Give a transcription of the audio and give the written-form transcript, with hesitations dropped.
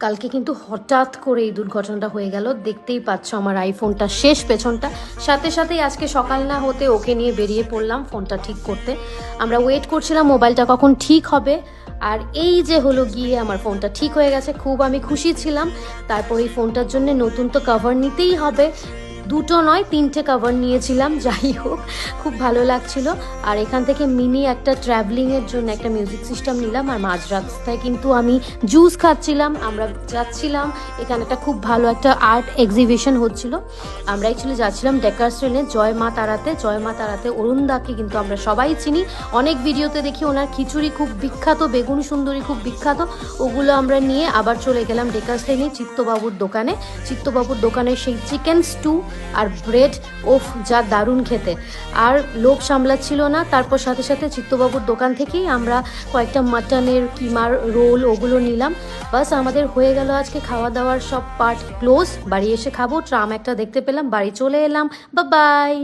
কালকে কিন্তু হঠাৎ করে এই দুর্ঘটনাটা হয়ে গেল। দেখতেই পাচ্ছ আমার আইফোনটা শেষ, পেছনটা। সাথে সাথেই আজকে সকাল না হতে ওকে নিয়ে বেরিয়ে পড়লাম ফোনটা ঠিক করতে। আমরা ওয়েট করছিলাম মোবাইলটা কখন ঠিক হবে, আর এই যে হলো গিয়ে আমার ফোনটা ঠিক হয়ে গেছে। খুব আমি খুশি ছিলাম। তারপর এই ফোনটার জন্য নতুন তো কভার নিতেই হবে, দুটো নয় 3টে কভার নিয়েছিলাম। যাই হোক, খুব ভালো লাগছিল। আর এখান থেকে মিনি একটা ট্র্যাভেলিংয়ের জন্য একটা মিউজিক সিস্টেম নিলাম। আর মাঝ রাস্তায় কিন্তু আমি জুস খাচ্ছিলাম। আমরা যাচ্ছিলাম, এখানে একটা খুব ভালো একটা আর্ট এক্সিবিশন হচ্ছিল। আমরা অ্যাকচুয়ালি যাচ্ছিলাম ডেকার্স ট্রেনে জয় মা তারাতে। জয় মা তারাতে অরুণদাকে কিন্তু আমরা সবাই চিনি, অনেক ভিডিওতে দেখি। ওনার খিচুড়ি খুব বিখ্যাত, বেগুন সুন্দরী খুব বিখ্যাত। ওগুলো আমরা নিয়ে আবার চলে গেলাম ডেকার্স ট্রেনে চিত্তবাবুর দোকানে। চিত্তবাবুর দোকানের সেই চিকেন স্টু আর ব্রেড, ওফ যা দারুণ খেতে। আর লোভ সামলাচ্ছিল না। তারপর সাথে সাথে চিত্তবাবুর দোকান থেকেই আমরা কয়েকটা মাটনের কিমার রোল ওগুলো নিলাম। বাস আমাদের হয়ে গেল আজকে খাওয়া দাওয়ার সব পার্ট ক্লোজ। বাড়ি এসে খাবো, ট্রাম একটা দেখতে পেলাম, বাড়ি চলে এলাম। বাই।